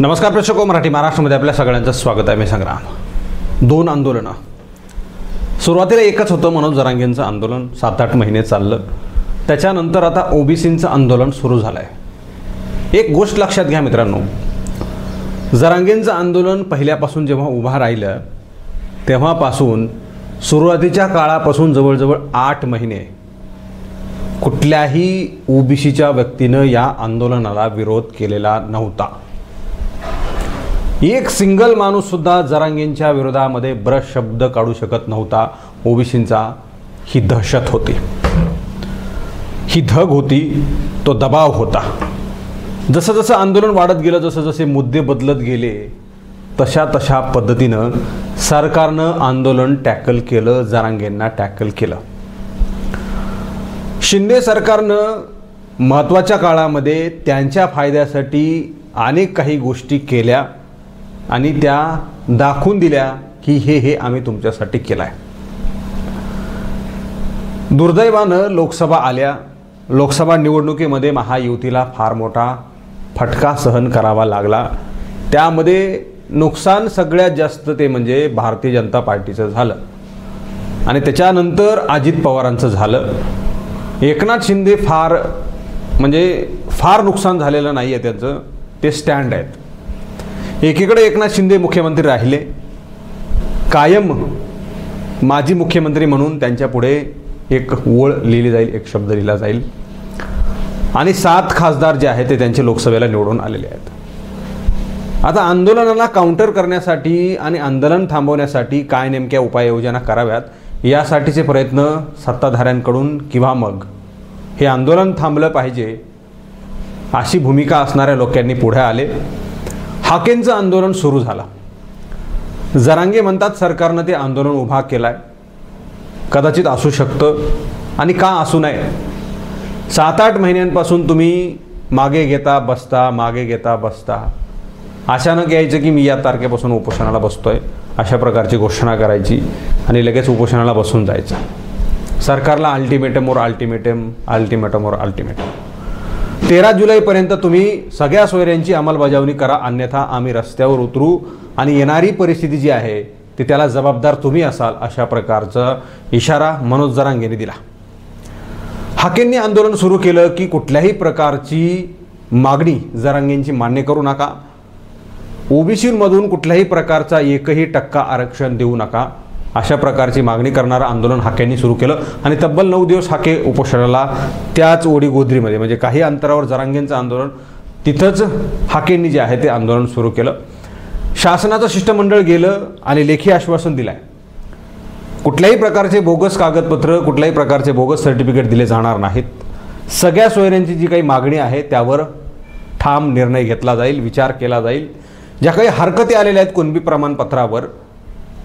नमस्कार प्रेक्षको, मराठी महाराष्ट्रामध्ये आपल्या सगळ्यांचं स्वागत आहे. मी संग्राम. दोन आंदोलनं सुरुवातीला एकच होतं, मनोज जरांगेंचं आंदोलन 7-8 महिने चाललं. त्याच्यानंतर आता ओबीसींचं आंदोलन सुरू झालं आहे. एक गोष्ट लक्षात घ्या मित्रांनो, जरांगेंचं आंदोलन पहिल्यापासून जेव्हा उभा राहिलं तेव्हापासून सुरुवातीच्या काळापासून जवळजवळ 8 महिने कुठल्याही ओबीसीच्या व्यक्तीनं या आंदोलनाला विरोध केलेला नव्हता. एक सिंगल माणूस सुद्धा जरांगेंच्या विरोधामध्ये ब्रश शब्द काढू शकत नव्हता. ओबीसींचा ही दहशत होती, ही धग होती, तो दबाव होता. जसं जसं आंदोलन वाढत गेलं, जसं जसे मुद्दे बदलत गेले, तशा पद्धतीनं सरकारनं आंदोलन टॅकल केलं, जरांगेंना टॅकल केलं. शिंदे सरकारनं महत्त्वाच्या काळामध्ये त्यांच्या फायद्यासाठी अनेक काही गोष्टी केल्या आणि त्या दाखवून दिल्या की हे आम्ही तुमच्यासाठी केलं आहे. दुर्दैवानं लोकसभा आल्या. लोकसभा निवडणुकीमध्ये महायुतीला फार मोठा फटका सहन करावा लागला. त्यामध्ये नुकसान सगळ्यात जास्त ते म्हणजे भारतीय जनता पार्टीचं झालं आणि त्याच्यानंतर अजित पवारांचं झालं. एकनाथ शिंदे फार नुकसान झालेलं नाही आहे, त्यांचं ते स्टँड आहेत. एकीकडे एकनाथ शिंदे मुख्यमंत्री राहिले, कायम माजी मुख्यमंत्री म्हणून त्यांच्या पुढे एक ओळ लिहिली जाईल, एक शब्द लिहिला जाईल आणि 7 खासदार जे आहेत ते त्यांचे लोकसभेला निवडून आलेले आहेत. आता आंदोलनाला काउंटर करण्यासाठी आणि आंदोलन थांबवण्यासाठी काय नेमक्या उपाययोजना कराव्यात यासाठीचे प्रयत्न सत्ताधाऱ्यांकडून किंवा मग हे आंदोलन थांबलं पाहिजे अशी भूमिका असणाऱ्या लोकांनी पुढे आले. हाकेंचं आंदोलन सुरू झालं. जरांगे म्हणतात सरकारनं ते आंदोलन उभा केलाय. कदाचित असू शकतं आणि का असू नये. 7-8 महिन्यांपासून तुम्ही मागे घेता बसता. अचानक यायचं की मी या तारखेपासून उपोषणाला बसतोय अशा प्रकारची घोषणा करायची आणि लगेच उपोषणाला बसून जायचं. सरकारला अल्टिमेटमवर अल्टिमेटम 13 जुलैपर्यंत तुम्ही सगळ्या सोयऱ्यांची अंमलबजावणी करा, अन्यथा आम्ही रस्त्यावर उतरू आणि येणारी परिस्थिती जी आहे ती त्याला जबाबदार तुम्ही असाल, अशा प्रकारचा इशारा मनोज जरांगेंनी दिला. हाकेंनी आंदोलन सुरू केलं की कुठल्याही प्रकारची मागणी जरांगेंची मान्य करू नका, ओबीसीमधून कुठल्याही प्रकारचा 1% आरक्षण देऊ नका, अशा प्रकारची मागणी करणारं आंदोलन हाकेंनी सुरू केलं आणि तब्बल 9 दिवस हाके उपोषणाला त्याच ओडीगोद्रीमध्ये म्हणजे काही अंतरावर जरांगेंचं आंदोलन, तिथंच हाकेंनी जे आहे ते आंदोलन सुरू केलं. शासनाचं शिष्टमंडळ गेलं आणि लेखी आश्वासन दिलं आहे, कुठल्याही प्रकारचे बोगस कागदपत्र, कुठल्याही प्रकारचे बोगस सर्टिफिकेट दिले जाणार नाहीत. सगळ्या सोयऱ्यांची जी काही मागणी आहे त्यावर ठाम निर्णय घेतला जाईल, विचार केला जाईल. ज्या काही हरकती आलेल्या आहेत कुणबी प्रमाणपत्रावर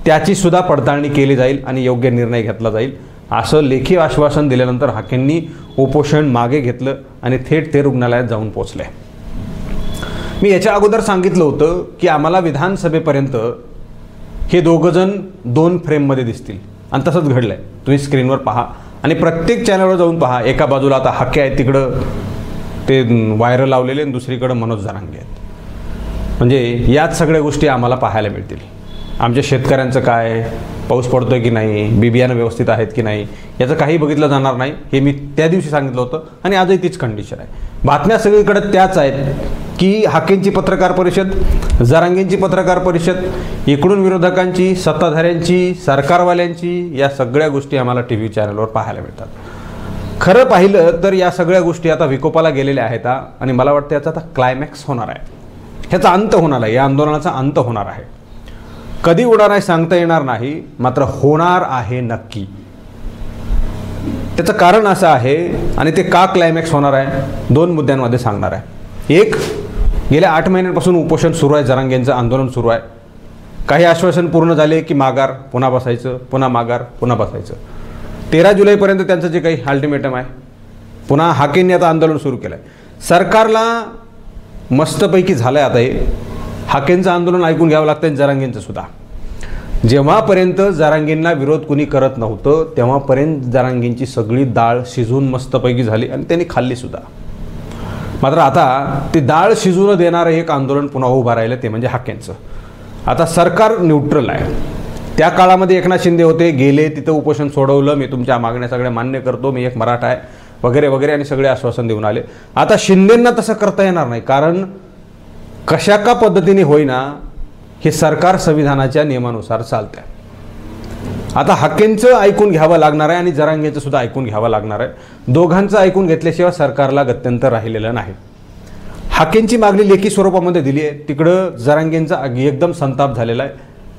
त्याची सुद्धा पडताळणी केली जाईल आणि योग्य निर्णय घेतला जाईल, असं लेखी आश्वासन दिल्यानंतर हाकेंनी उपोषण मागे घेतलं आणि थेट ते रुग्णालयात जाऊन पोचले. मी याच्या अगोदर सांगितलं होतं की आम्हाला विधानसभेपर्यंत हे दोघंजण 2 फ्रेममध्ये दिसतील आणि तसंच घडलंय. तुम्ही स्क्रीनवर पहा आणि प्रत्येक चॅनलवर जाऊन पहा. एका बाजूला आता हाके आहेत, तिकडं ते वायरल लावलेले आणि दुसरीकडं मनोज जरांगे आहेत. म्हणजे याच सगळ्या गोष्टी आम्हाला पाहायला मिळतील. आमच्या शेतकऱ्यांचं काय, पाऊस पडतोय की नाही, बियाणं व्यवस्थित आहेत की नाही, याचं काही बघितलं जाणार नाही. हे मी त्या दिवशी सांगितलं होतं आणि आजही तीच कंडिशन आहे. बातम्या सगळीकडे त्याच आहेत की हाकेंची पत्रकार परिषद, जरांगेंची पत्रकार परिषद, इकडून विरोधकांची, सत्ताधाऱ्यांची, सरकारवाल्यांची, या सगळ्या गोष्टी आम्हाला TV चॅनलवर पाहायला मिळतात. खरं पाहिलं तर या सगळ्या गोष्टी आता विकोपाला गेलेल्या आहेत आणि मला वाटतं याचा आता क्लायमॅक्स होणार आहे, ह्याचा अंत होणार आहे, या आंदोलनाचा अंत होणार आहे. कधी होणार आहे सांगता येणार नाही, मात्र होणार आहे नक्की. त्याचं कारण असं आहे आणि ते का क्लायमॅक्स होणार आहे 2 मुद्द्यांमध्ये सांगणार आहे. एक, गेल्या 8 महिन्यांपासून उपोषण सुरू आहे, जरांगेंचं आंदोलन सुरू आहे. काही आश्वासन पूर्ण झाले की माघार, पुन्हा बसायचं, पुन्हा माघार, पुन्हा बसायचं. 13 जुलैपर्यंत त्यांचं जे काही अल्टिमेटम आहे, पुन्हा हाकेंनी आता आंदोलन सुरू केलं आहे. सरकारला मस्तपैकी झालं आहे आता हे. हाकेंचं आंदोलन ऐकून घ्यावं लागतं, जरांगेंचं सुद्धा. जेव्हापर्यंत जरांगेंना विरोध कुणी करत नव्हतं तेव्हापर्यंत जरांगेंची सगळी डाळ शिजून मस्तपैकी झाली आणि त्यांनी खाल्ली सुद्धा. मात्र आता ती डाळ शिजून देणारं एक आंदोलन पुन्हा उभं राहिलं, ते म्हणजे हाकेंचं. आता सरकार न्यूट्रल आहे. त्या काळामध्ये एकनाथ शिंदे होते, गेले तिथं उपोषण सोडवलं, मी तुमच्या मागण्या सगळ्या मान्य करतो, मी एक मराठा आहे वगैरे वगैरे, आणि सगळे आश्वासन देऊन आले. आता शिंदेंना तसं करता येणार नाही, कारण कशा का पद्धतीने होईना हे सरकार संविधानाच्या नियमानुसार चालतं. आता हाकेंचं ऐकून घ्यावं लागणार आहे आणि जरांगेचं सुद्धा ऐकून घ्यावं लागणार आहे. दोघांचं ऐकून घेतल्याशिवाय सरकारला गत्यंतर राहिलेलं नाही. हाकेंची मागणी लेखी स्वरूपामध्ये दिली आहे, तिकडं जरांगेंचा एकदम संताप झालेला आहे.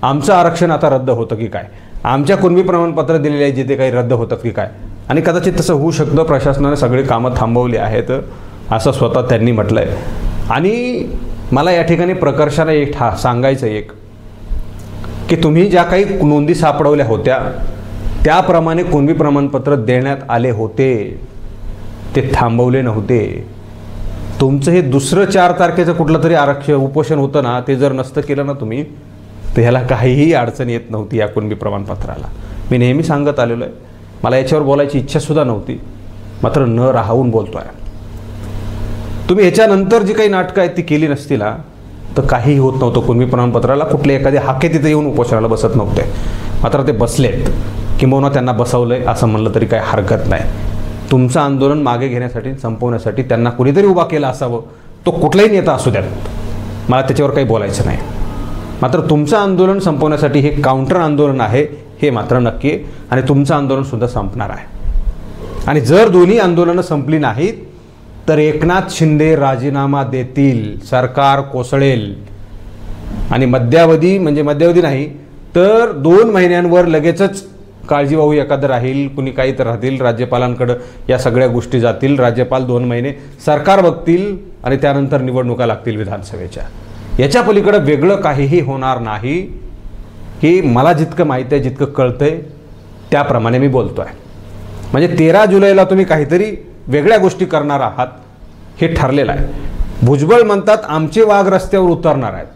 आमचं आरक्षण आता रद्द होतं की काय, आमच्या कुणबी प्रमाणपत्र दिलेले आहे जिथे काही रद्द होतात की काय, आणि कदाचित तसं होऊ शकतं. प्रशासनाने सगळी कामं थांबवली आहेत असं स्वतः त्यांनी म्हटलं आहे. आणि मला या ठिकाणी प्रकर्षाने एक सांगायचं एक की तुम्ही ज्या काही नोंदी सापडवल्या होत्या त्याप्रमाणे कुणबी प्रमाणपत्र देण्यात आले होते, ते थांबवले नव्हते. तुमचं हे दुसरं 4 तारखेचं कुठलं तरी आरक्षण उपोषण होतं ना, ते जर नसतं केलं ना तुम्ही, तर ह्याला काहीही अडचण येत नव्हती या कुणबी प्रमाणपत्राला. मी नेहमी सांगत आलेलो आहे, मला याच्यावर बोलायची इच्छासुद्धा नव्हती, मात्र न राहून बोलतो आहे. तुम्ही ह्याच्यानंतर जी काही नाटकं आहेत ती केली नसतील ना, तर काहीही होत नव्हतं. कुणबी प्रमाणपत्राला कुठले एखादे हाके तिथे येऊन उपोषणाला बसत नव्हते, मात्र ते बसलेत, किंबहुना त्यांना बसवलं आहे असं म्हणलं तरी काही हरकत नाही. तुमचं आंदोलन मागे घेण्यासाठी, संपवण्यासाठी त्यांना कुणीतरी उभा केला असावं, तो कुठलाही नेता असू द्यात, मला त्याच्यावर काही बोलायचं नाही. मात्र तुमचं आंदोलन संपवण्यासाठी हे काउंटर आंदोलन आहे हे मात्र नक्की, आणि तुमचं आंदोलनसुद्धा संपणार आहे. आणि जर दोन्ही आंदोलनं संपली नाहीत तर एकनाथ शिंदे राजीनामा देतील, सरकार कोसळेल, आणि मध्यावधी म्हणजे मध्यावधी नाही तर 2 महिन्यांवर लगेचच काळजीवाहू एखादं राहील, कुणी काही तर राहतील, राज्यपालांकडं या सगळ्या गोष्टी जातील, राज्यपाल 2 महिने सरकार बघतील आणि त्यानंतर निवडणुका लागतील विधानसभेच्या. याच्या पलीकडं वेगळं काहीही होणार नाही. हे मला जितकं माहिती आहे, जितकं कळतंय त्याप्रमाणे मी बोलतो आहे. म्हणजे 13 जुलैला तुम्ही काहीतरी वेगळ्या गोष्टी करणार आहात हे ठरलेलं आहे. भुजबळ म्हणतात आमचे वाघ रस्त्यावर उतरणार आहेत,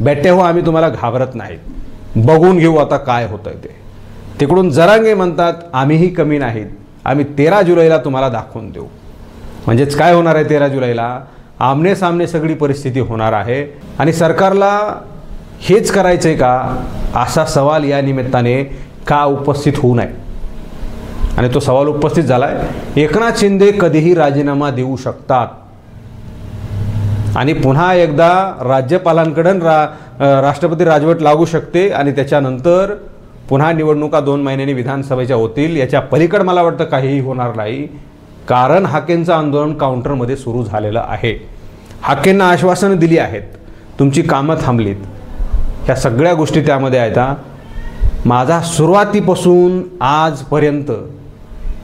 बेटे हो आम्ही तुम्हाला घाबरत नाहीत, बघून घेऊ आता काय होतंय ते. तिकडून जरांगे म्हणतात आम्हीही कमी नाहीत, आम्ही 13 जुलैला तुम्हाला दाखवून देऊ. म्हणजेच काय होणार आहे 13 जुलैला? आमने सामने सगळी परिस्थिती होणार आहे. आणि सरकारला हेच करायचं आहे का, असा सवाल या निमित्ताने का उपस्थित होऊ नये. आणि तो सवाल उपस्थित झाला आहे. एकनाथ शिंदे कधीही राजीनामा देऊ शकतात आणि पुन्हा एकदा राज्यपालांकडून राष्ट्रपती राजवट लागू शकते, आणि त्याच्यानंतर पुन्हा निवडणुका 2 महिन्यांनी विधानसभेच्या होतील. याच्या पलीकडे मला वाटतं काहीही होणार नाही, कारण हाकेंचं आंदोलन काउंटरमध्ये सुरू झालेलं आहे. हाकेंना आश्वासनं दिली आहेत, तुमची कामं थांबलीत, ह्या सगळ्या गोष्टी त्यामध्ये आहेत. माझा सुरुवातीपासून आजपर्यंत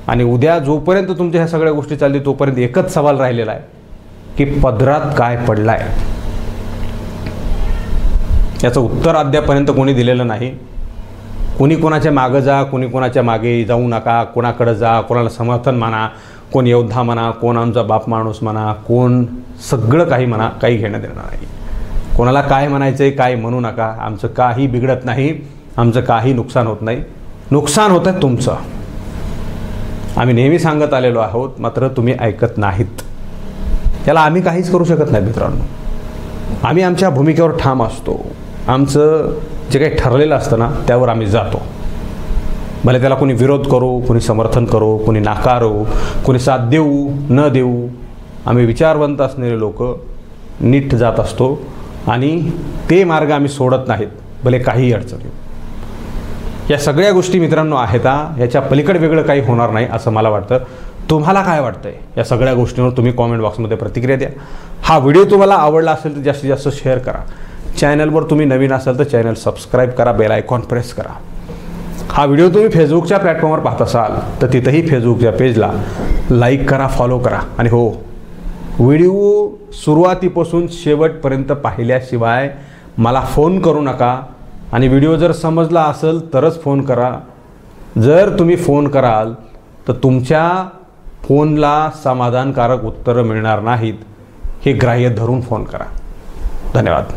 आणि उद्या जोपर्यंत तुमच्या ह्या सगळ्या गोष्टी चालली तोपर्यंत एकच सवाल राहिलेला आहे की पदरात काय पडलाय. याचं उत्तर अद्यापर्यंत कोणी दिलेलं नाही. कोणी कोणाच्या मागं जा, कोणी कोणाच्या मागे जाऊ नका, कोणाकडे जा, कोणाला समर्थन म्हणा, कोण योद्धा म्हणा, कोण आमचा बाप माणूस म्हणा, कोण सगळं काही म्हणा, काही घेणं देणार नाही. कोणाला काय म्हणायचं आहे काय म्हणू नका, आमचं काही बिघडत नाही, आमचं काही नुकसान होत नाही. नुकसान होतं आहे तुमचं, आम्ही नेहमी सांगत आलेलो आहोत, मात्र तुम्ही ऐकत नाहीत. याला आम्ही काहीच करू शकत नाही मित्रांनो. आम्ही आमच्या भूमिकेवर ठाम असतो. आमचं जे काही ठरलेलं असतं ना त्यावर आम्ही जातो. भले त्याला कोणी विरोध करो, कोणी समर्थन करो, कोणी नाकारो, कोणी साथ देऊ न देऊ, आम्ही विचारवंत असणारे लोक नीट जात असतो आणि ते मार्ग आम्ही सोडत नाहीत, भले काहीही अडचण येऊ. या सगळ्या गोष्टी मित्रांनो आहेत. याच्या पलीकडे वेगळं काही होणार नाही असं मला वाटतं. तुम्हाला काय वाटतंय या सगळ्या गोष्टींवर तुम्ही कॉमेंट बॉक्समध्ये प्रतिक्रिया द्या. हा व्हिडिओ तुम्हाला आवडला असेल तर जास्तीत जास्त शेअर करा. चॅनलवर तुम्ही नवीन असाल तर चॅनल सबस्क्राईब करा, बेल आयकॉन प्रेस करा. हा व्हिडिओ तुम्ही फेसबुकच्या प्लॅटफॉर्मवर पाहत असाल तर तिथंही फेसबुकच्या पेजला लाईक करा, फॉलो करा. आणि हो, व्हिडिओ सुरुवातीपासून शेवटपर्यंत पाहिल्याशिवाय मला फोन करू नका. आणि व्हिडिओ जर समजला असेल तरच फोन करा. जर तुम्ही फोन कराल तर तुमच्या फोनला समाधानकारक उत्तरं मिळणार नाहीत, हे ग्राह्य धरून फोन करा. धन्यवाद.